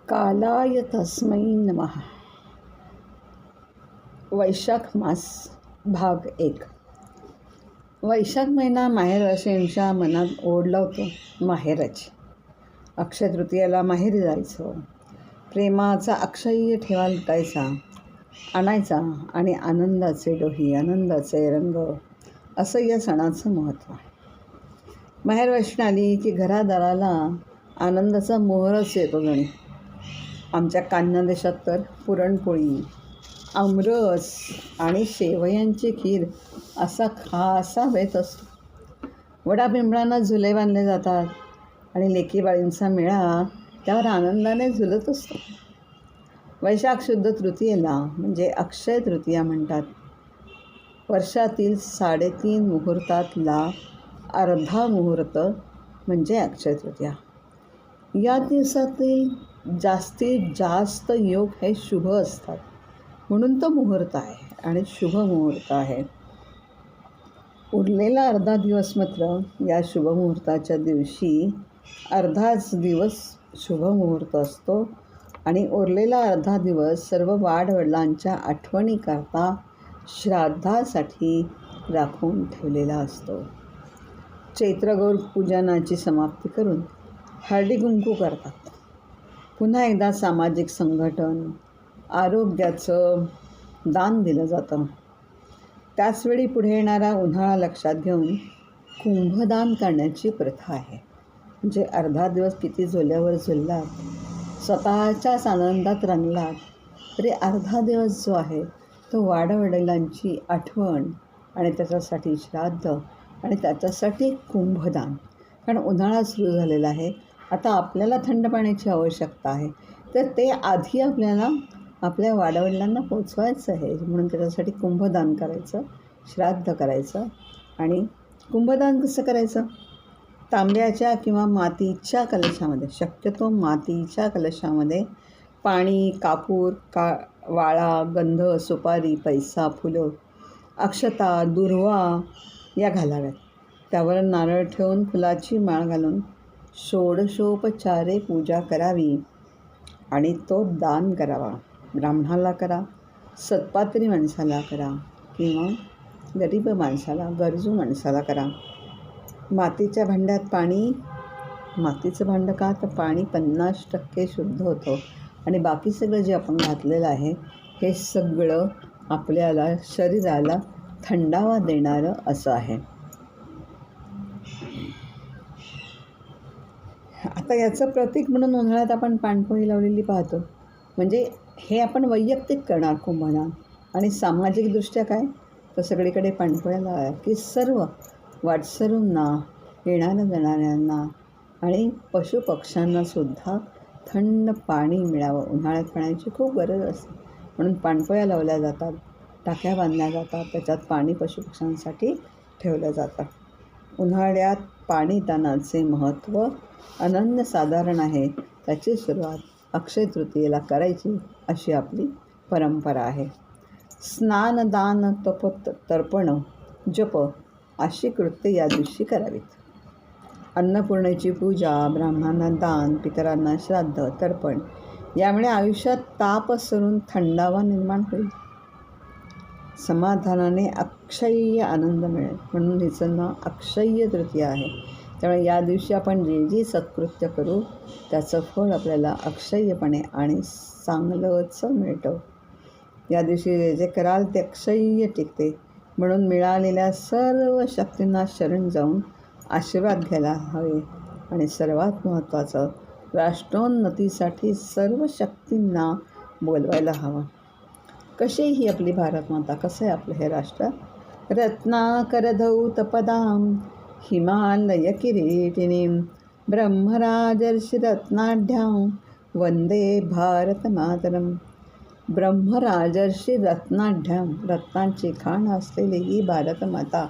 कालाय तस्मै नमः. वैशाख मास भाग 1. वैशाख महिना माहेरवासींच्या मनात ओढ लावतो. माहेराची अक्षय तृतीयेला माहेरी जायचं, प्रेमाचा अक्षय्य ठेवा लुटायचा आणायचा आणि आनंदाचे डोही, आनंदाचे रंग, असं या सणाचं महत्त्व. माहेरवाशी आली की घरादाराला आनंदाचा मोहरच येतो जणी. आमच्या कान्हादेशात तर पुरणपोळी, आमरस आणि शेवयांची खीर असा खासा बेत असतो. वडापिंपळांना झुले बांधले जातात आणि लेकीबाळींचा मेळा त्यावर आनंदाने झुलत असतो. वैशाख शुद्ध तृतीयेला म्हणजे अक्षय तृतीया म्हणतात. वर्षातील 3.5 मुहूर्तातला अर्धा मुहूर्त म्हणजे अक्षय तृतीया. या दिवसातील जास्तीत जास्त योग हे शुभ असतात, म्हणून तो मुहूर्त आहे आणि शुभ मुहूर्त आहे. उरलेला अर्धा दिवस मात्र या शुभमुहूर्ताच्या दिवशी अर्धाच दिवस शुभ मुहूर्त असतो आणि उरलेला अर्धा दिवस सर्व वाडवडिलांच्या आठवणीकरता श्राद्धासाठी राखून ठेवलेला असतो. चैत्रगौर पूजनाची समाप्ती करून हळदी कुंकू करतात. पुन्हा एकदा सामाजिक संघटन, आरोग्याचं दान दिलं जातं. त्याचवेळी पुढे येणारा उन्हाळा लक्षात घेऊन कुंभदान करण्याची प्रथा आहे. म्हणजे अर्धा दिवस किती झोल्यावर झुललात, स्वतःच्याच आनंदात रंगलात तरी अर्धा दिवस जो आहे तो वाडवडिलांची आठवण आणि त्याच्यासाठी श्राद्ध आणि त्याच्यासाठी कुंभदान. कारण उन्हाळा सुरू झालेला आहे, आता आपल्याला थंड पाण्याची आवश्यकता आहे, तर ते आधी आपल्याला आपल्या वाडवडिलांना पोचवायचं आहे. म्हणून त्याच्यासाठी कुंभदान करायचं, श्राद्ध करायचं. आणि कुंभदान कसं करायचं? तांब्याच्या किंवा मातीच्या कलशामध्ये, शक्यतो मातीच्या कलशामध्ये पाणी, कापूर, वाळा, गंध, सुपारी, पैसा, फुलं, अक्षता, दुर्वा या घालाव्यात. त्यावर नारळ ठेवून फुलाची माळ घालून षोडशोपचारे पूजा करावी आणि तो दान करावा. ब्राह्मणाला करा, सत्पात्री माणसाला करा किंवा गरीब माणसाला, गरजू माणसाला करा. मातीच्या भांड्यात पाणी, मातीचं भांडं का तर पाणी 50% शुद्ध होतं आणि बाकी सगळं जे आपण घातलेलं आहे हे सगळं आपल्याला शरीराला थंडावा देणारं असं आहे. आता याचं प्रतीक म्हणून उन्हाळ्यात आपण पाणपोळी लावलेली पाहतो. म्हणजे हे आपण वैयक्तिक करणार कुंभदान. आणि सामाजिकदृष्ट्या काय तर सगळीकडे पाणपोळ्या लावा की सर्व वाटसरूंना, येणाऱ्या जाणाऱ्यांना आणि पशुपक्ष्यांनासुद्धा थंड पाणी मिळावं. उन्हाळ्यात पाण्याची खूप गरज असते, म्हणून पाणपोळ्या लावल्या जातात, टाक्या बांधल्या जातात, त्याच्यात पाणी पशुपक्ष्यांसाठी ठेवलं जातं. उन्हाळ्यात पाणीदानाचे महत्त्व अनन्यसाधारण आहे. त्याची सुरुवात अक्षय तृतीयेला करायची अशी आपली परंपरा आहे. स्नान, दान, तप, तर्पण, जप अशी कृत्ये या दिवशी करावीत. अन्नपूर्णेची पूजा, ब्राह्मणांना दान, पितरांना श्राद्ध, तर्पण यामुळे आयुष्यात ताप सरून थंडावा निर्माण होईल. समाधानाने अक्षय्य आनंद मिळेल. म्हणून हिचं नाव अक्षय्य तृतीया आहे. त्यामुळे या दिवशी आपण जे जे सत्कृत्य करू त्याचं फळ आपल्याला अक्षय्यपणे आणि चांगलंच मिळतं. या दिवशी जे जे कराल ते अक्षय्य टिकते. म्हणून मिळालेल्या सर्व शक्तींना शरण जाऊन आशीर्वाद घ्यायला हवे. आणि सर्वात महत्त्वाचं, राष्ट्रोन्नतीसाठी सर्व शक्तींना बोलवायला हवं. कशी ही आपली भारतमाता, कसं आहे आपलं हे राष्ट्र? रत्नाकरधौतपदां हिमालय किरीटिनीं ब्रह्मराजर्षि रत्नाढ्यां वंदे भारतमातरम्. ब्रह्मराजर्षि रत्नाढ्यां, रत्नांची खाण असलेली ही भारतमाता,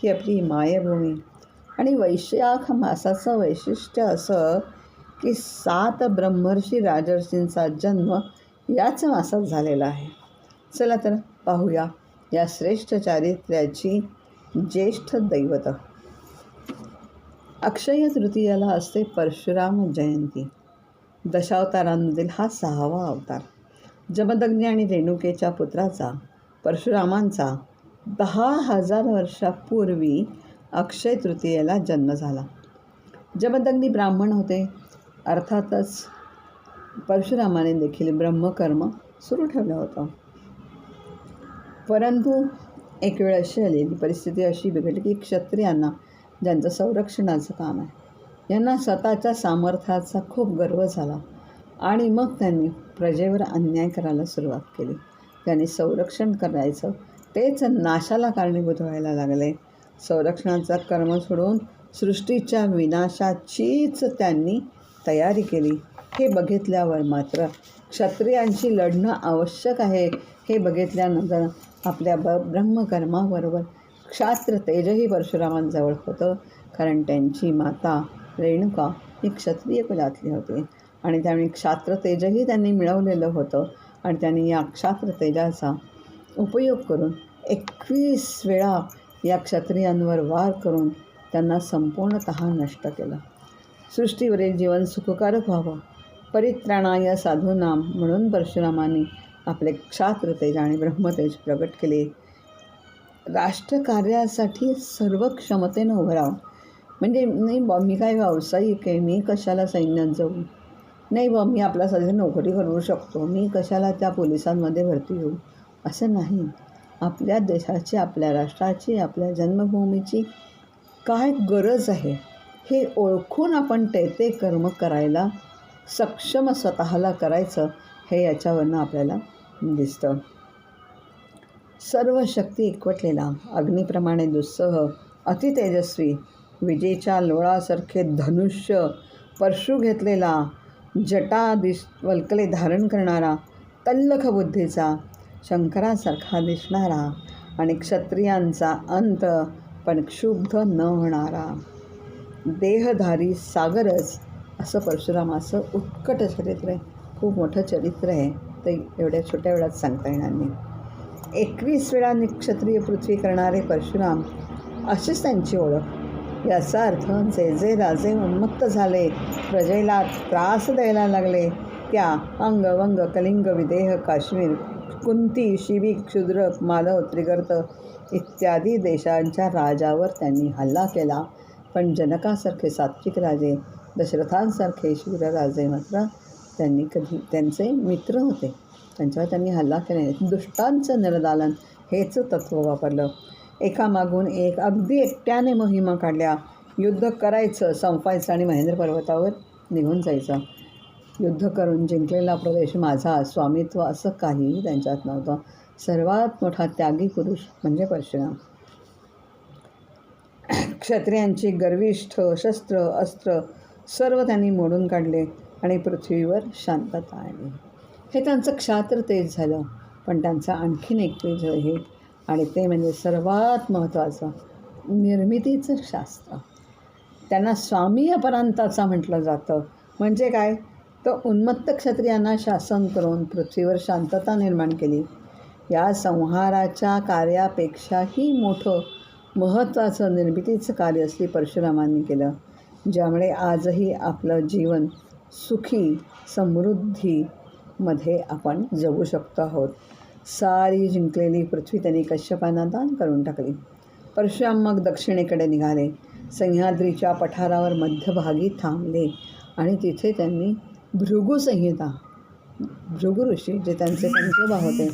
ही आपली मायभूमी. आणि वैशाख मासाचं वैशिष्ट्य असं की 7 ब्रह्मर्षी राजर्षींचा जन्म याच मासात झालेला आहे. चला तर पाहूया या श्रेष्ठ चारित्र्याची ज्येष्ठ दैवत. अक्षय तृतीयाला असते परशुराम जयंती. दशावतारांमधील हा 6वा अवतार. जमदग्नी आणि रेणुकेच्या पुत्राचा परशुरामांचा 10,000 वर्षापूर्वी अक्षय तृतीयेला जन्म झाला. जमदग्नी ब्राह्मण होते. अर्थातच परशुरामाने देखील ब्रह्मकर्म सुरू ठेवलं होतं. परंतु एक वेळ अशी आलेली, परिस्थिती अशी बिघडली की क्षत्रियांना, ज्यांचं संरक्षणाचं काम आहे, यांना स्वतःच्या सामर्थ्याचा खूप गर्व झाला आणि मग त्यांनी प्रजेवर अन्याय करायला सुरुवात केली. त्यांनी संरक्षण करायचं तेच नाशाला कारणीभूत व्हायला लागले. संरक्षणाचा कर्म सोडून सृष्टीच्या विनाशाचीच त्यांनी तयारी केली. हे बघितल्यावर मात्र क्षत्रियांशी लढणं आवश्यक आहे हे बघितल्यानंतर आपल्या ब्रह्मकर्माबरोबर क्षात्र तेजही परशुरामांजवळ होतं. कारण त्यांची माता रेणुका ही क्षत्रिय कुलातली होती आणि त्यामुळे क्षात्र तेजही त्यांनी मिळवलेलं होतं. आणि त्यांनी या क्षात्र तेजाचा उपयोग करून 21 वेळा या क्षत्रियांवर वार करून त्यांना संपूर्णतः नष्ट केलं. सृष्टीवरील जीवन सुखकारक व्हावं, परित्राणाय साधूनाम म्हणून परशुरामांनी आपले क्षात्र तेज आणि ब्रह्मतेज प्रगट केले. राष्ट्रकार्यासाठी सर्व क्षमतेनं उभं राहावं. म्हणजे नाही बा मी काय व्यावसायिक आहे, मी कशाला सैन्यात जाऊ, नाही बा मी आपल्या सध्या नोकरी करू शकतो, मी कशाला त्या पोलिसांमध्ये भरती होऊ, असं नाही. आपल्या देशाची, आपल्या राष्ट्राची, आपल्या जन्मभूमीची काय गरज आहे हे ओळखून आपण ते कर्म करायला सक्षम स्वतःला करायचं, हे याच्यावरनं आपल्याला दिसतं. सर्व शक्ती एकवटलेला, अग्निप्रमाणे दुस्सह, अतितेजस्वी, विजेच्या लोळासारखे धनुष्य परशु घेतलेला, जटा वल्कले धारण करणारा, तल्लख बुद्धीचा, शंकरासारखा दिसणारा आणि क्षत्रियांचा अंत पण क्षुब्ध न होणारा देहधारी सागरच, असं परशुरामाचं उत्कट चरित्र आहे. खूप मोठं चरित्र आहे, ते एवढ्या छोट्या वेळात सांगता येणार नाही. 21 वेळा निक्षत्रिय पृथ्वी करणारे परशुराम, अशीच त्यांची ओळख. याचा अर्थ जे जे राजे उन्मत्त झाले, प्रजेला त्रास द्यायला लागले, त्या अंग, वंग, कलिंग, विदेह, काश्मीर, कुंती, शिबी, क्षुद्रक, मालव, त्रिगर्त इत्यादी देशांच्या राजावर त्यांनी हल्ला केला. पण जनकासारखे सात्विक राजे, दशरथांसारखे शूरराजे मात्र त्यांचे मित्र होते. त्यांच्यावर त्यांनी हल्ला केला. दुष्टांचं निर्दालन हेच तत्त्व वापरलं. एकामागून एक अगदी एकट्याने मोहिमा काढल्या. युद्ध करायचं, संपायचं आणि महेंद्र पर्वतावर निघून जायचं. युद्ध करून जिंकलेला प्रदेश माझा, स्वामित्व असं काहीही त्यांच्यात नव्हतं. सर्वात मोठा त्यागी पुरुष म्हणजे परशुराम. क्षत्रियांची गर्विष्ठ शस्त्र अस्त्र सर्व त्यांनी मोडून काढले आणि पृथ्वीवर शांतता आली. हे त्यांचं क्षात्र तेज झालं. पण त्यांचं आणखीन एक तेज आहे आणि ते म्हणजे सर्वात महत्त्वाचं, निर्मितीचं शास्त्र. त्यांना स्वामी अपरांताचा म्हटलं जातं. म्हणजे काय, तर उन्मत्त क्षत्रियांना शासन करून पृथ्वीवर शांतता निर्माण केली. या संहाराच्या कार्यापेक्षाही मोठं महत्त्वाचं निर्मितीचं कार्य श्री परशुरामांनी केलं, ज्यामुळे आजही आपलं जीवन सुखी समृद्धीमध्ये आपण जगू शकतो आहोत. सारी जिंकलेली पृथ्वी त्यांनी कश्यपांना दान करून टाकली. परशुराम मग दक्षिणेकडे निघाले. सह्याद्रीच्या पठारावर मध्यभागी थांबले आणि तिथे त्यांनी भृगुसंहिता, भृगु ऋषी जे त्यांचे पंजोबा होते,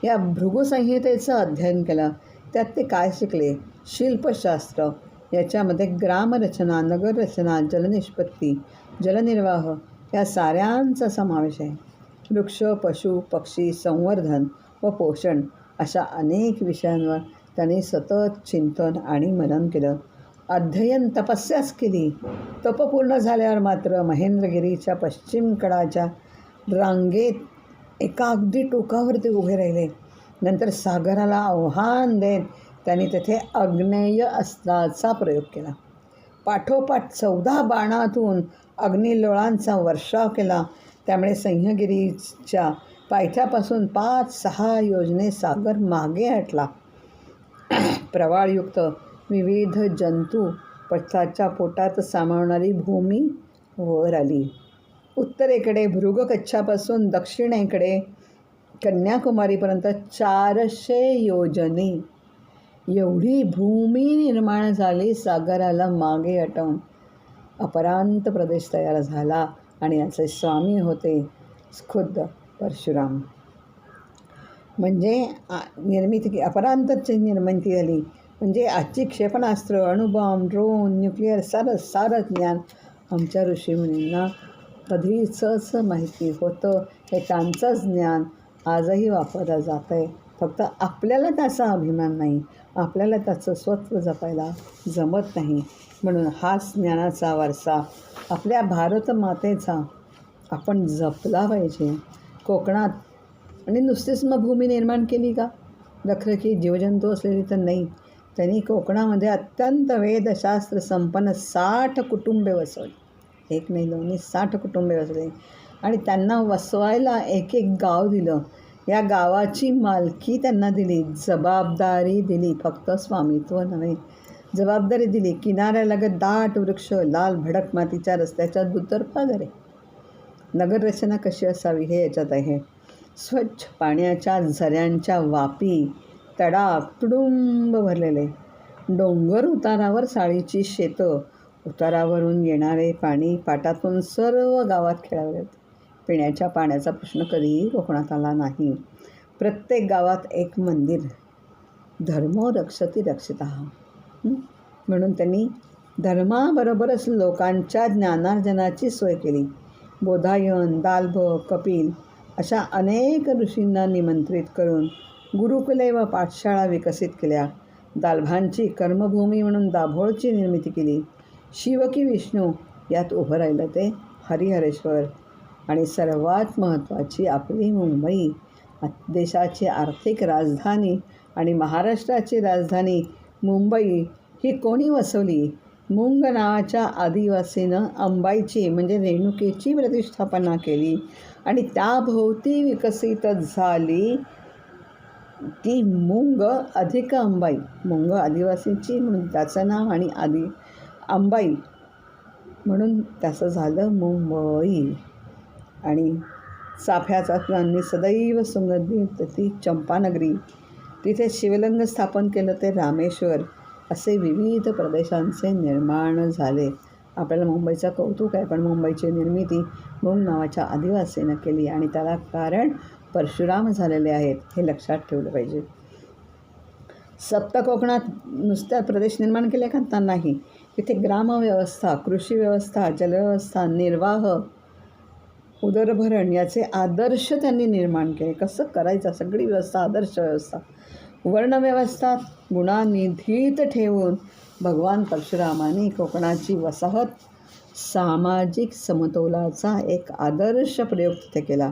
या भृगुसंहितेचं अध्ययन केलं. त्यात ते काय शिकले, शिल्पशास्त्र, याच्यामध्ये ग्रामरचना, नगररचना, जलनिष्पत्ती, जलनिर्वाह या साऱ्यांचा समावेश आहे. वृक्ष, पशु, पक्षी, संवर्धन व पोषण अशा अनेक विषयांवर त्यांनी सतत चिंतन आणि मनन केलं. अध्ययन तपस्याच केली. तप पूर्ण झाल्यावर मात्र महेंद्रगिरीच्या पश्चिम कडाच्या रांगेत एका अगदी टोकावरती उभे राहिले. नंतर सागराला आव्हान देत त्यांनी तेथे आग्नेय अस्त्राचा प्रयोग केला. पाठोपाठ 14 बाणातून अग्निलोळांचा वर्षाव केला. त्यामुळे सह्यागिरीच्या पायथ्यापासून 5-6 योजने सागर मागे हटला. प्रवाळयुक्त विविध जंतू पथाच्या पोटात सामावणारी भूमी वर आली. उत्तरेकडे भृगकच्छापासून दक्षिणेकडे कन्याकुमारीपर्यंत 400 योजने एवढी भूमी निर्माण झाली. सागराला मागे हटवून अपरांत प्रदेश तयार झाला आणि याचे स्वामी होते खुद्द परशुराम. म्हणजे निर्मिती अपरांतची निर्मिती झाली. म्हणजे आजची क्षेपणास्त्र, अणुबॉम्ब, ड्रोन, न्यूक्लिअर सारं ज्ञान आमच्या ऋषीमुनींना कधीचंच माहिती होतं. हे त्यांचंच ज्ञान आजही वापरलं जातं आहे. फक्त आपल्याला त्याचा अभिमान नाही, आपल्याला त्याचं स्वत्व जपायला जमत नाही. म्हणून हाच ज्ञानाचा वारसा आपल्या भारत मातेचा आपण जपला पाहिजे. कोकणात आणि नुसतीच मग भूमी निर्माण केली का? लखलखी जीवजंतू असलेली तर नाही. त्यांनी कोकणामध्ये अत्यंत वेदशास्त्र संपन्न 60 कुटुंबे वसवली. एक नाही, दोन नाही, 60 कुटुंबे वसवली आणि त्यांना वसवायला एक एक गाव दिलं. या गावाची मालकी त्यांना दिली, जबाबदारी दिली, फक्त स्वामित्व नव्हे, जबाबदारी दिली. किनाऱ्यालगत दाट वृक्ष, लाल भडक मातीच्या रस्त्याच्या दुतर्फा घरे. नगररचना कशी असावी हे याच्यात आहे. स्वच्छ पाण्याच्या झऱ्यांच्या वापी, तडाग तुडुंब भरलेले, डोंगर उतारावर साळीची शेतं, उतारावरून येणारे पाणी पाटातून सर्व गावात खेळावले. पिण्याच्या पाण्याचा प्रश्न कधीही कोकणात आला नाही. प्रत्येक गावात एक मंदिर. धर्मो रक्षति रक्षितः. म्हणून त्यांनी धर्माबरोबरच लोकांच्या ज्ञानार्जनाची सोय केली. बोधायन, दालभ, कपिल अशा अनेक ऋषींना निमंत्रित करून गुरुकुले व पाठशाळा विकसित केल्या. दालभांची कर्मभूमी म्हणून दाभोळची निर्मिती केली. शिव की विष्णू यात उभं राहिलं ते हरिहरेश्वर. आणि सर्वात महत्त्वाची आपली मुंबई, देशाची आर्थिक राजधानी आणि महाराष्ट्राची राजधानी मुंबई ही कोणी वसवली? मुंग नावाच्या आदिवासीनं अंबाईची म्हणजे रेणुकेची प्रतिष्ठापना केली आणि त्याभोवती विकसित झाली ती मुंग अधिक अंबाई. मुंग आदिवासींची म्हणून त्याचं नाव आणि अंबाई म्हणून त्याचं झालं मुंबई. आणि चाफ्याचा त्यांनी सदैव सुगंधित ती चंपानगरी, तिथे शिवलिंग स्थापन केलं ते रामेश्वर. असे विविध प्रदेशांचे निर्माण झाले. आपल्याला मुंबईचं कौतुक आहे, पण मुंबईची निर्मिती मुंग नावाच्या आदिवासीनं केली आणि त्याला कारण परशुराम झालेले आहेत, हे लक्षात ठेवलं पाहिजे. सप्त कोकणात नुसत्या प्रदेश निर्माण केले का? नाही. तिथे ग्रामव्यवस्था, कृषी व्यवस्था, जलव्यवस्था, निर्वाह, उदरभरण याचे आदर्श त्यांनी निर्माण केले. कसं करायचं सगळी व्यवस्था, आदर्श व्यवस्था. वर्णव्यवस्था गुणानिधीत ठेवून भगवान परशुरामाने कोकणाची वसाहत सामाजिक समतोलाचा एक आदर्श प्रयोग तिथे केला.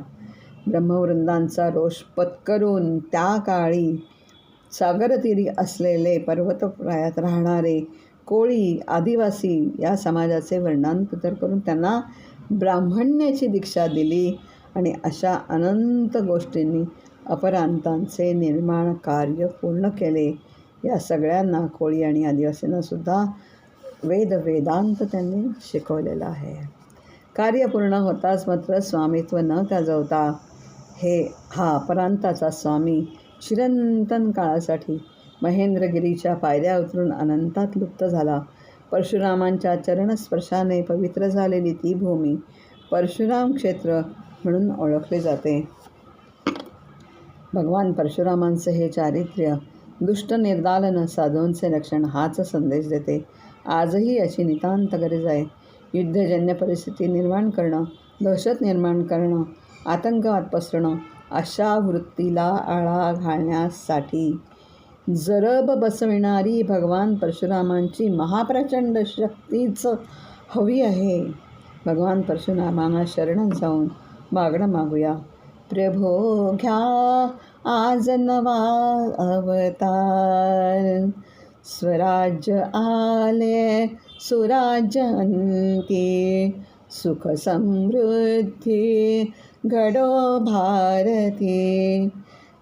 ब्रह्मवृंदांचा रोष पत्करून त्या काळी सागरतीरी असलेले पर्वतप्रायात राहणारे कोळी, आदिवासी या समाजाचे वर्णांतर करून त्यांना ब्राह्मण्याची दीक्षा दिली आणि अशा अनंत गोष्टींनी अपरांतांचे निर्माण कार्य पूर्ण केले. या सगळ्यांना कोळी आणि आदिवासींनासुद्धा वेदांत त्यांनी शिकवलेलं आहे. कार्य पूर्ण होताच मात्र स्वामित्व न गाजवता हा अपरांताचा स्वामी चिरंतन काळासाठी महेंद्रगिरीच्या पायऱ्या उतरून अनंतात लुप्त झाला. परशुरामांच्या चरणस्पर्शाने पवित्र झालेली ती भूमी परशुराम क्षेत्र म्हणून ओळखले जाते. भगवान परशुरामांचे हे चारित्र्य दुष्ट निर्दालन साधूंचे रक्षण हाच संदेश देते. आजही याची नितांत गरज आहे. युद्धजन्य परिस्थिती निर्माण करणं, दहशत निर्माण करणं, आतंकवाद पसरणं अशा वृत्तीला आळा घालण्यासाठी जरब बसविणारी भगवान परशुरामांची महाप्रचंड शक्तीच हवी आहे. भगवान परशुरामांना शरण जाऊन मागणं मागूया. प्रभो घ्या आज नवा अवतार, स्वराज्य आले सुराज्य अंती, सुख समृद्धी घडो भारती.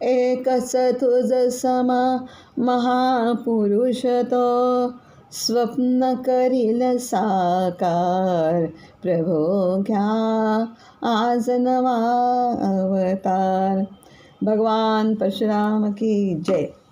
एकच तुझ समा महापुरुष तो, स्वप्न करील साकार, प्रभो घ्या आज नवा अवतार. भगवान परशुराम की जय.